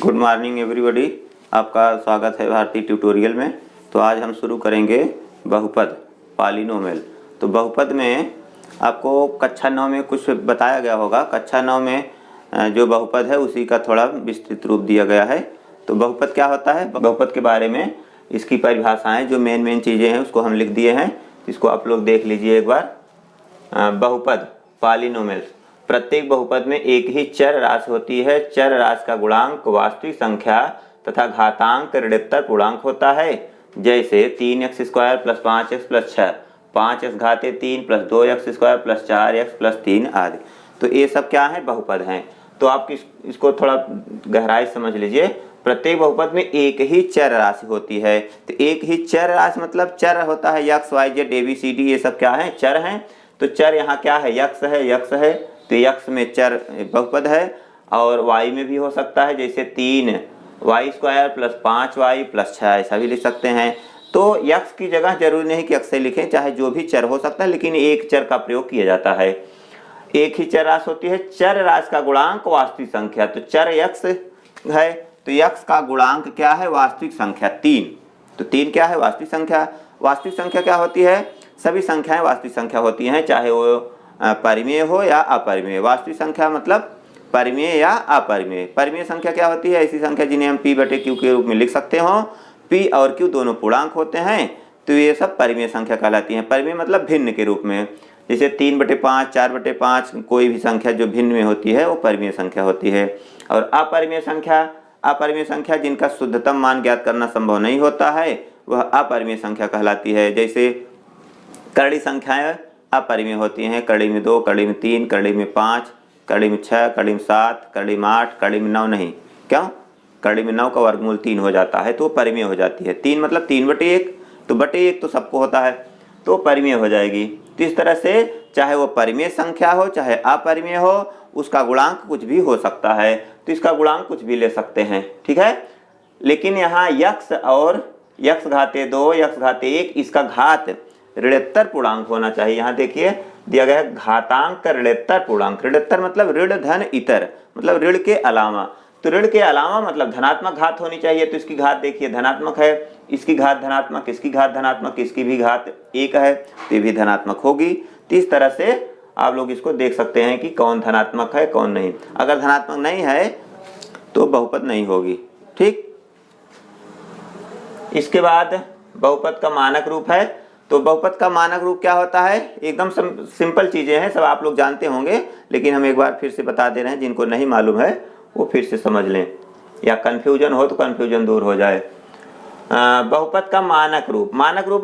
Good morning everybody, आपका स्वागत है भारतीय ट्यूटोरियल में। तो आज हम शुरू करेंगे बहुपद पॉलिनोमियल। तो बहुपद में आपको कक्षा 9 में कुछ बताया गया होगा। कक्षा 9 में जो बहुपद है उसी का थोड़ा विस्तृत रूप दिया गया है। तो बहुपद क्या होता है, बहुपद के बारे में इसकी परिभाषाएं जो मेन चीज़ें हैं उसको हम लिख दिए हैं। इसको आप लोग देख लीजिए एक बार। बहुपद पॉलिनोमियल, प्रत्येक बहुपद में एक ही चर राशि होती है। चर राशि का गुणांक वास्तविक संख्या तथा घातांक ऋणोत्तर पूर्णांक होता है। जैसे 3x² + 5x + 6, 5x घाते 3 + 2x² + 4x + 3 आदि। तो ये सब क्या है, बहुपद हैं। तो आप इसको थोड़ा गहराई समझ लीजिए। प्रत्येक बहुपद में एक ही चर राशि होती है। तो एक ही चर राशि मतलब चर होता है x, y, z, a, b, c, d, ये सब क्या है, चर हैं। तो चर यहाँ क्या है, यक्स है। तो यक्स में चर बहुपद है। और y में भी हो सकता है, जैसे 3y² + 5y + 6 ऐसा भी लिख सकते हैं। तो यक्स की जगह जरूरी नहीं कि x से लिखें, चाहे जो भी चर हो सकता है, लेकिन एक चर का प्रयोग किया जाता है। एक ही चर राशि होती है। चर राशि का गुणांक वास्तविक संख्या, तो चर यक्स है तो यक्स का गुणांक क्या है, वास्तविक संख्या 3। तो 3 क्या है, वास्तविक संख्या। वास्तविक संख्या क्या होती है, सभी संख्याएं वास्तविक संख्या होती हैं, चाहे वो परिमेय हो या अपरिमेय। वास्तविक संख्या मतलब परिमेय या अपरिमेय। परिमेय संख्या क्या होती है, ऐसी संख्या जिन्हें हम p/q के रूप में लिख सकते हो। p और q दोनों पूर्णांक होते हैं, तो ये सब परिमेय संख्या कहलाती हैं। परिमेय मतलब भिन्न के रूप में, जैसे 3/5, 4/5, कोई भी संख्या जो भिन्न में होती है वो परिमेय संख्या होती है। और अपरिमेय संख्या जिनका शुद्धतम मान ज्ञात करना संभव नहीं होता है, वह अपरिमेय संख्या कहलाती है। जैसे करड़ी संख्याएं अपरिमेय होती हैं, करड़ी में 2, करड़ी में 3, करड़ी में 5, करड़ी में 6, करड़ी में 7, करड़ी में 8, करड़ी में 9 नहीं। क्यों, करड़ी में 9 का वर्गमूल 3 हो जाता है, तो परिमेय हो जाती है। 3 मतलब 3/1, तो बटे 1 तो सबको होता है, तो परिमेय हो जाएगी। तो इस तरह से चाहे वो परिमेय संख्या हो चाहे अपरिमेय हो, उसका गुणांक कुछ भी हो सकता है। तो इसका गुणांक कुछ भी ले सकते हैं, ठीक है। लेकिन यहाँ यक्स और x घाते 2, x घाते 1, इसका घात ऋणोत्तर पूर्णांक होना चाहिए। यहाँ देखिए दिया गया है घातांक ऋणोत्तर पूर्णांक। ऋणोत्तर मतलब ऋण धन इतर, मतलब ऋण के अलावा। तो ऋण के अलावा मतलब धनात्मक घात होनी चाहिए। तो इसकी घात देखिए धनात्मक है, इसकी घात धनात्मक, इसकी घात धनात्मक, इसकी भी घात 1 है, तो ये भी धनात्मक होगी। तो इस तरह से आप लोग इसको देख सकते हैं कि कौन धनात्मक है कौन नहीं। अगर धनात्मक नहीं है तो बहुपद नहीं होगी, ठीक। इसके बाद बहुपद का मानक रूप है। तो बहुपद का मानक रूप क्या होता है, एकदम सिंपल चीजें हैं, सब आप लोग जानते होंगे, लेकिन हम एक बार फिर से बता दे रहे हैं। जिनको नहीं मालूम है वो फिर से समझ लें, या कन्फ्यूजन हो तो कन्फ्यूजन दूर हो जाए। बहुपद का मानक रूप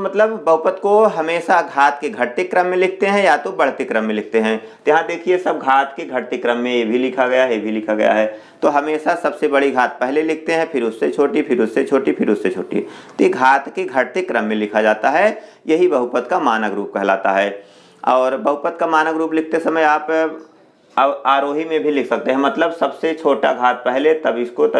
मतलब बहुपद को हमेशा घात के घटते क्रम में लिखते हैं या तो बढ़ते क्रम में लिखते हैं। तो यहाँ देखिए सब घात के घटते क्रम में, ये भी लिखा गया है, ये भी लिखा गया है। तो हमेशा सबसे बड़ी घात पहले लिखते हैं, फिर उससे छोटी, फिर उससे छोटी, फिर उससे छोटी। तो ये घात के घटते क्रम में लिखा जाता है, यही बहुपद का मानक रूप कहलाता है। और बहुपद का मानक रूप लिखते समय आप आरोही में भी लिख सकते हैं, मतलब सबसे छोटा घात पहले, तब इसको, तो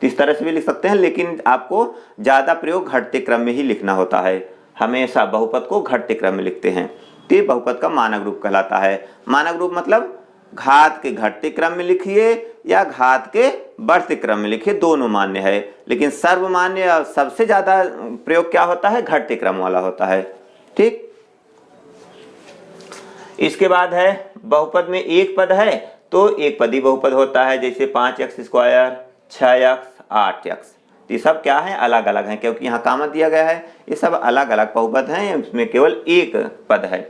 इस तरह से भी लिख सकते हैं। लेकिन आपको ज्यादा प्रयोग घटते क्रम में ही लिखना होता है, हमेशा बहुपद को घटते क्रम में लिखते हैं। तो ये बहुपद का मानक रूप कहलाता है। मानक रूप मतलब घात के घटते क्रम में लिखिए या घात के बढ़ते क्रम में लिखिए, दोनों मान्य है। लेकिन सर्वमान्य सबसे ज्यादा प्रयोग क्या होता है, घटते क्रम वाला होता है, ठीक। इसके बाद है बहुपद में एक पद है तो एक पदी बहुपद होता है। जैसे 5x², 6x, 8x। ये सब क्या है, अलग अलग हैं, क्योंकि यहाँ कामा दिया गया है। ये सब अलग अलग बहुपद हैं, इसमें केवल एक पद है।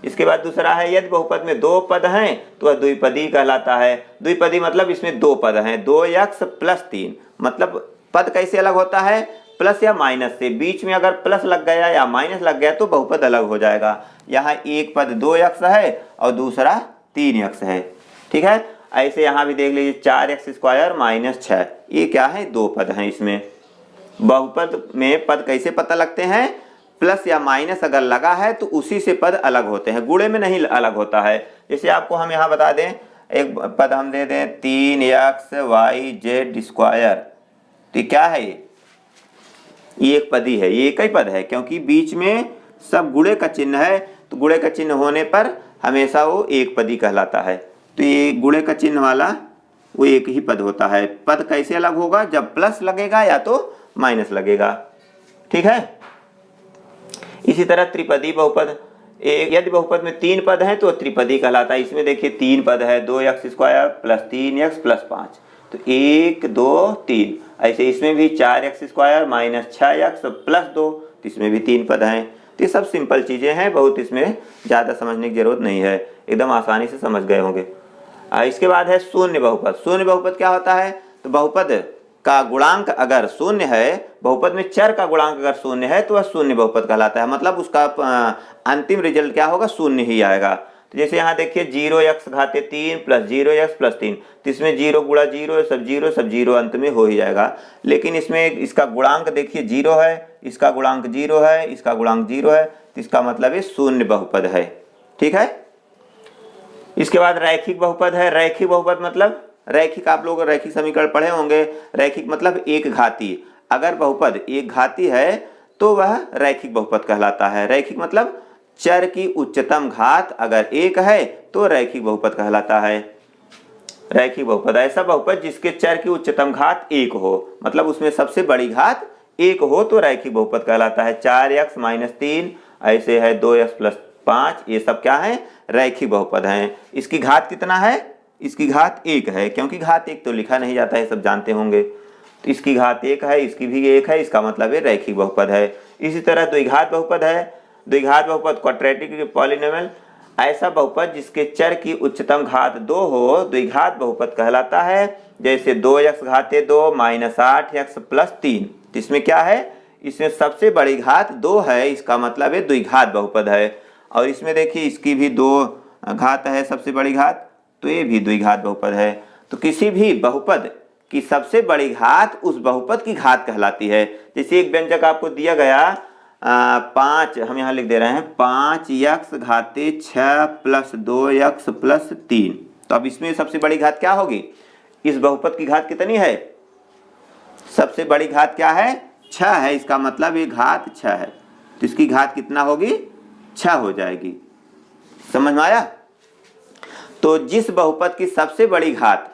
इसके बाद दूसरा है, यदि बहुपद में 2 पद हैं तो वह द्विपदी कहलाता है। द्विपदी मतलब इसमें 2 पद हैं, 2x + 3। मतलब पद कैसे अलग होता है, प्लस या माइनस से। बीच में अगर प्लस लग गया या माइनस लग गया तो बहुपद अलग हो जाएगा। यहाँ एक पद 2x है और दूसरा 3x है, ठीक है। ऐसे यहाँ भी देख लीजिए 4x² - 6, ये क्या है, 2 पद हैं। इसमें बहुपद में पद कैसे पता लगते हैं, प्लस या माइनस अगर लगा है तो उसी से पद अलग होते हैं, गुणे में नहीं अलग होता है। जैसे आपको हम यहाँ बता दें, एक पद हम दे दें 3xyz²। तो क्या है, ये एक पदी है, ये एक ही पद है, क्योंकि बीच में सब गुणे का चिन्ह है। तो गुणे का चिन्ह होने पर हमेशा वो एक पदी कहलाता है। तो ये गुणे का चिन्ह वाला वो एक ही पद होता है। पद कैसे अलग होगा? जब प्लस लगेगा या तो माइनस लगेगा। ठीक है। इसी तरह त्रिपदी बहुपद, यदि बहुपद में 3 पद हैं तो त्रिपदी कहलाता है। इसमें देखिए 3 पद है, 2x² + 3x + 5, तो 1 2 3। ऐसे इसमें भी 4x² - 6x + 2, तो इसमें भी 3 पद हैं। तो ये सब सिंपल चीज़ें हैं, बहुत इसमें ज़्यादा समझने की जरूरत नहीं है, एकदम आसानी से समझ गए होंगे। इसके बाद है शून्य बहुपद। शून्य बहुपद क्या होता है? तो बहुपद का गुणांक अगर शून्य है, बहुपद में चर का गुणांक अगर शून्य है तो वह शून्य बहुपद कहलाता है। मतलब उसका अंतिम रिजल्ट क्या होगा? शून्य ही आएगा। तो जैसे यहाँ देखिए 0x घाते 3 + 0x + 3, तो इसमें 0 गुणा 0 सब 0 अंत में हो ही जाएगा। लेकिन इसमें इसका गुणांक देखिए 0 है, इसका गुणांक 0 है, इसका गुणांक 0 है, तो इसका मतलब ये शून्य बहुपद है। ठीक है। इसके बाद रैखिक बहुपद है। रैखिक बहुपद मतलब रैखिक, आप लोग रैखिक समीकरण पढ़े होंगे। रैखिक मतलब एक घाती। अगर बहुपद एक घाती है तो वह रैखिक बहुपद कहलाता है। रैखिक मतलब चर की उच्चतम घात अगर एक है तो रैखिक बहुपद कहलाता है। रैखिक बहुपद ऐसा बहुपद जिसके चर की उच्चतम घात 1 हो, मतलब उसमें सबसे बड़ी घात 1 हो तो रैखिक बहुपद कहलाता है। 4x - 3, ऐसे है 2x + 5, ये सब क्या है? रैखिक बहुपद हैं। इसकी घात कितना है? इसकी घात 1 है, क्योंकि घात 1 तो लिखा नहीं जाता है, सब जानते होंगे। तो इसकी घात 1 है, इसकी भी 1 है, इसका मतलब ये रैखिक बहुपद है। इसी तरह द्विघात बहुपद है। द्विघात बहुपद क्वाड्रेटिक पॉलिनोमियल, ऐसा बहुपद जिसके चर की उच्चतम घात 2 हो द्विघात बहुपद कहलाता है। जैसे 2x घाते 2 - 8x + 3, तो इसमें क्या है? इसमें सबसे बड़ी घात 2 है, इसका मतलब ये द्विघात बहुपद है। और इसमें देखिए इसकी भी 2 घात है, सबसे बड़ी घात, तो ये भी द्विघात बहुपद है। तो किसी भी बहुपद की सबसे बड़ी घात उस बहुपद की घात कहलाती है। जैसे एक व्यंजक आपको दिया गया 5, हम यहाँ लिख दे रहे हैं 5x घाते 6 + 2x + 3, तो अब इसमें सबसे बड़ी घात क्या होगी? इस बहुपद की घात कितनी है? सबसे बड़ी घात क्या है? 6 है, इसका मतलब ये घात 6 है, तो इसकी घात कितना होगी? 6 हो जाएगी। समझ में आया? तो जिस बहुपद की सबसे बड़ी घात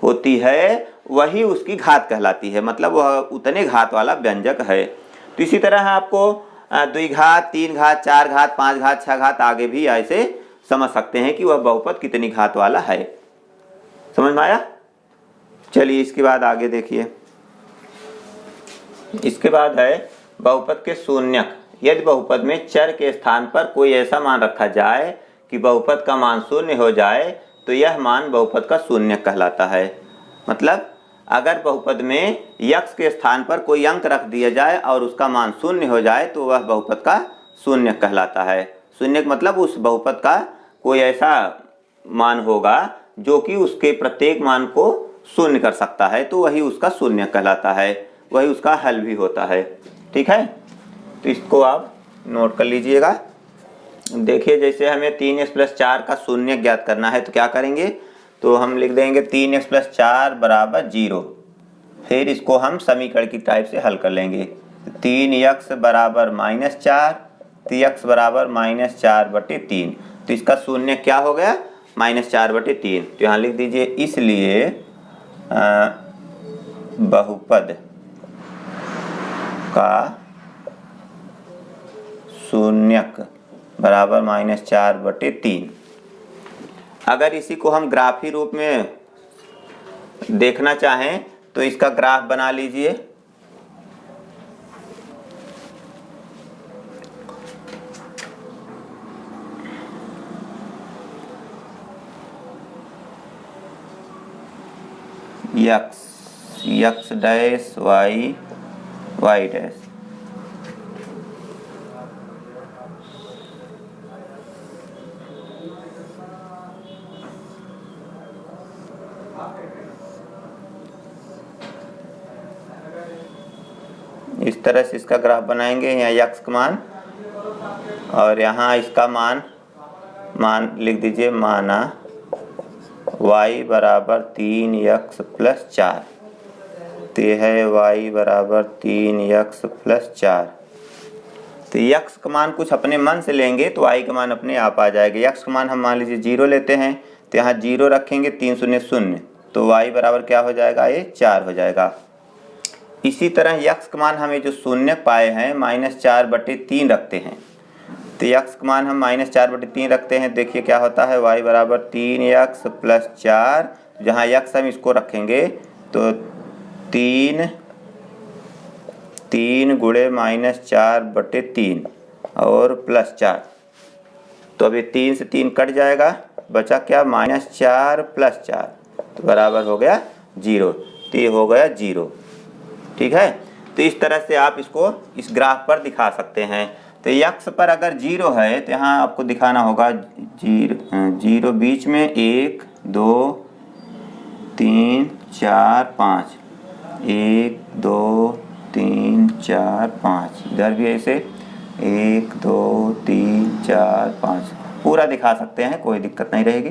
होती है वही उसकी घात कहलाती है, मतलब वह उतने घात वाला व्यंजक है। तो इसी तरह आपको द्विघात, 3 घात, 4 घात, 5 घात, 6 घात आगे भी ऐसे समझ सकते हैं कि वह बहुपद कितनी घात वाला है। समझ में आया? चलिए इसके बाद आगे देखिए। इसके बाद है बहुपद के शून्यक। यदि बहुपद में चर के स्थान पर कोई ऐसा मान रखा जाए कि बहुपद का मान शून्य हो जाए तो यह मान बहुपद का शून्यक कहलाता है। मतलब अगर बहुपद में x के स्थान पर कोई अंक रख दिया जाए और उसका मान शून्य हो जाए तो वह बहुपद का शून्यक कहलाता है। शून्यक मतलब उस बहुपद का कोई ऐसा मान होगा जो कि उसके प्रत्येक मान को शून्य कर सकता है, तो वही उसका शून्यक कहलाता है, वही उसका हल भी होता है। ठीक है। तो इसको आप नोट कर लीजिएगा। देखिए जैसे हमें 3x + 4 का शून्यक ज्ञात करना है तो क्या करेंगे? तो हम लिख देंगे 3x + 4 = 0। फिर इसको हम समीकरण की टाइप से हल कर लेंगे। 3x = -4, तो x = -4/3, तो इसका शून्यक क्या हो गया? -4/3। तो यहाँ लिख दीजिए इसलिए बहुपद का शून्यक बराबर -4/3। अगर इसी को हम ग्राफी रूप में देखना चाहें तो इसका ग्राफ बना लीजिए। x dash y dash. इस तरह से इसका ग्राफ बनाएंगे। यहाँ x का मान और यहाँ इसका मान लिख दीजिए, माना y = 3x + 4, तो यह है y = 3x + 4। तो x का मान कुछ अपने मन से लेंगे तो y का मान अपने आप आ जाएगा। x का मान हम मान लीजिए 0 लेते हैं, तो यहाँ 0 रखेंगे, 3 शून्य 0, तो y बराबर क्या हो जाएगा, ये 4 हो जाएगा। इसी तरह x का मान हमें जो शून्य पाए हैं -4/3 रखते हैं, तो x का मान हम -4/3 रखते हैं। देखिए क्या होता है, y बराबर 3x + 4, जहाँ x हम इसको रखेंगे तो 3 गुणे -4/3 और +4, तो अभी 3 से 3 कट जाएगा, बचा क्या, -4 + 4, तो बराबर हो गया 0। तो ये हो गया 0। ठीक है, तो इस तरह से आप इसको इस ग्राफ पर दिखा सकते हैं। तो x पर अगर 0 है तो यहाँ आपको दिखाना होगा 0 बीच में 1 2 3 4 5, 1 2 3 4 5, इधर भी ऐसे 1 2 3 4 5 पूरा दिखा सकते हैं, कोई दिक्कत नहीं रहेगी।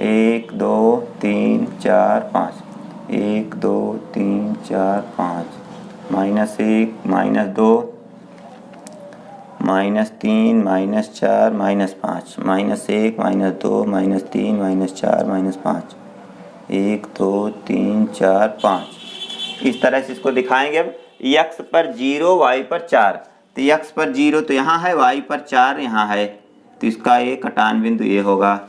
1 2 3 4 5, 1 2 3 4 5, -1 -2 -3 -4 -5, -1 -2 -3 -4 -5, 1 2 3 4 5, इस तरह से इसको दिखाएंगे। अब x पर 0 y पर 4, तो x पर 0 तो यहाँ है, y पर 4 यहाँ है, तो इसका ये कटान बिंदु ये होगा।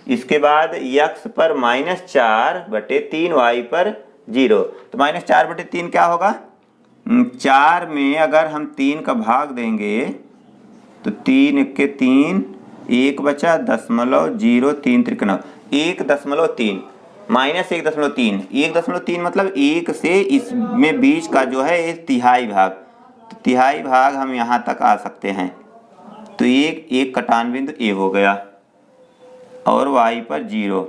इसके बाद x पर -4/3 y पर 0, तो -4/3 क्या होगा, 4 में अगर हम 3 का भाग देंगे तो 3 × 3, 1 बचा 0.03 त्रिकोण 1.3 -1.3, 1.3 मतलब 1 से इसमें बीच का जो है एक तिहाई भाग, तो तिहाई भाग हम यहाँ तक आ सकते हैं, तो एक कटान बिंदु ए हो गया और y पर 0।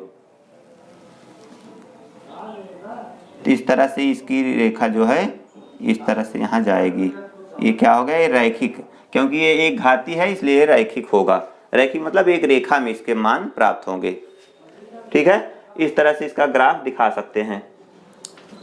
तो इस तरह से इसकी रेखा जो है इस तरह से यहाँ जाएगी। ये क्या हो गया, ये रैखिक, क्योंकि ये एक घाती है इसलिए ये रैखिक होगा। रैखिक मतलब एक रेखा में इसके मान प्राप्त होंगे। ठीक है, इस तरह से इसका ग्राफ दिखा सकते हैं।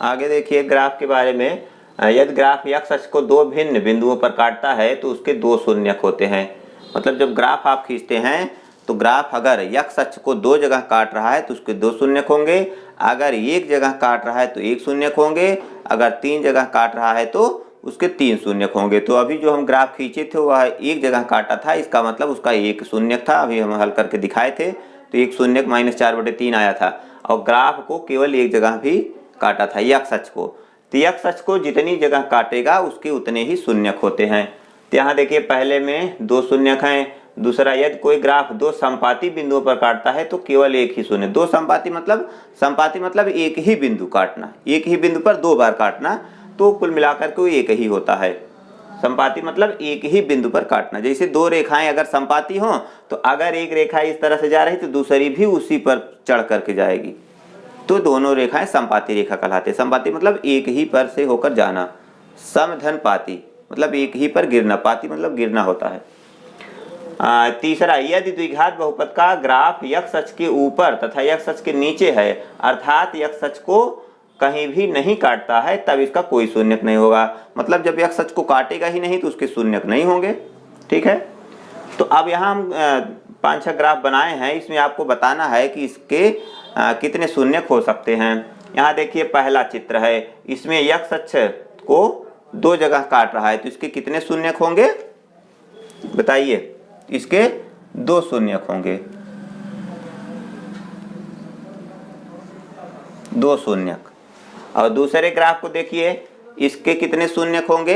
आगे देखिए ग्राफ के बारे में, यदि ग्राफ x अक्ष को दो भिन्न बिंदुओं पर काटता है तो उसके दो शून्यक होते हैं। मतलब जब ग्राफ आप खींचते हैं तो ग्राफ अगर x अक्ष को दो जगह काट रहा है तो उसके दो शून्यक होंगे, अगर एक जगह काट रहा है तो एक शून्यक होंगे, अगर तीन जगह काट रहा है तो उसके तीन शून्यक होंगे। तो अभी जो हम ग्राफ खींचे थे वह एक जगह काटा था, इसका मतलब उसका एक शून्यक था, अभी हम हल करके दिखाए थे, तो एक शून्यक -4/3 आया था। और ग्राफ को केवल एक जगह भी काटा था, x अक्ष को, तो x अक्ष को जितनी जगह काटेगा उसके उतने ही शून्यक होते हैं। तो यहाँ देखिए पहले में दो शून्यक हैं, दूसरा यदि कोई ग्राफ दो संपाती बिंदुओं पर काटता है तो केवल एक ही शून्य। दो संपाती मतलब एक ही बिंदु काटना, एक ही बिंदु पर दो बार काटना, तो कुल मिलाकर के वो एक ही होता है। संपाती मतलब एक ही बिंदु पर काटना। जैसे दो रेखाएं अगर संपाती हों तो अगर एक रेखा इस तरह से जा रही तो दूसरी भी उसी पर चढ़ करके जाएगी, तो दोनों रेखाएं संपाती रेखा कहलाते हैं। संपाती मतलब एक ही पर से होकर जाना, समधन पाती मतलब एक ही पर गिरना, पाती मतलब गिरना होता है। तीसरा, यदि द्विघात बहुपद का ग्राफ x अक्ष के ऊपर तथा x अक्ष के नीचे है अर्थात x अक्ष को कहीं भी नहीं काटता है तब इसका कोई शून्यक नहीं होगा। मतलब जब x अक्ष को काटेगा ही नहीं तो उसके शून्यक नहीं होंगे। ठीक है, तो अब यहाँ हम 5-6 ग्राफ बनाए हैं, इसमें आपको बताना है कि इसके कितने शून्यक हो सकते हैं। यहाँ देखिए पहला चित्र है, इसमें x अक्ष को दो जगह काट रहा है तो इसके कितने शून्यक होंगे बताइए। इसके दो शून्यक होंगे, दो शून्यक। और दूसरे ग्राफ को देखिए, इसके कितने शून्यक होंगे।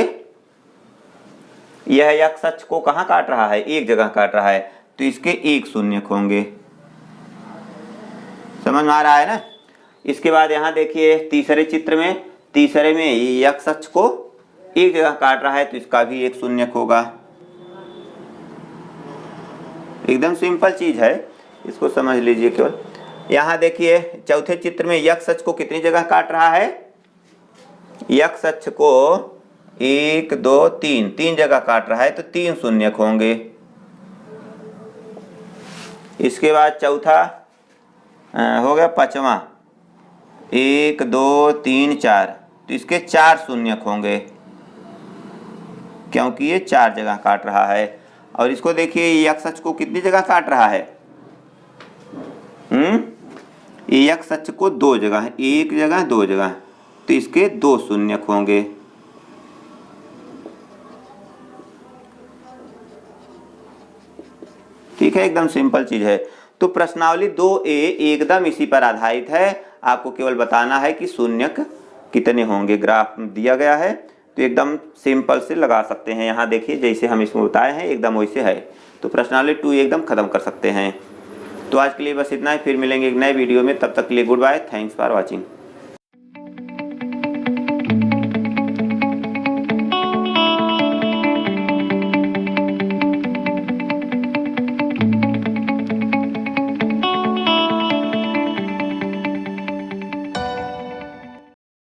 यह x अक्ष को कहाँ काट रहा है, एक जगह काट रहा है, तो इसके एक शून्यक होंगे। समझ में आ रहा है ना। इसके बाद यहाँ देखिए तीसरे चित्र में, तीसरे में x अक्ष को एक जगह काट रहा है तो इसका भी एक शून्यक होगा। एकदम सिंपल चीज है, इसको समझ लीजिए केवल। यहाँ देखिए चौथे चित्र में x अक्ष को कितनी जगह काट रहा है, x अक्ष को 1 2 3 तीन जगह काट रहा है तो तीन शून्यक होंगे। इसके बाद चौथा हो गया पांचवा, 1 2 3 4, तो इसके चार शून्यक होंगे क्योंकि ये चार जगह काट रहा है। और इसको देखिए x अक्ष को कितनी जगह काट रहा है, एक्स अक्ष को दो जगह है, एक जगह दो जगह, तो इसके दो शून्यक होंगे। ठीक है, एकदम सिंपल चीज है। तो प्रश्नावली 2A एकदम इसी पर आधारित है। आपको केवल बताना है कि शून्यक कितने होंगे। ग्राफ दिया गया है तो एकदम सिंपल से लगा सकते हैं। यहाँ देखिए जैसे हम इसमें बताए हैं एकदम वैसे है। तो प्रश्नावली 2 एकदम खत्म कर सकते हैं। तो आज के लिए बस इतना ही, फिर मिलेंगे एक नए वीडियो में। तब तक के लिए goodbye, thanks for watching.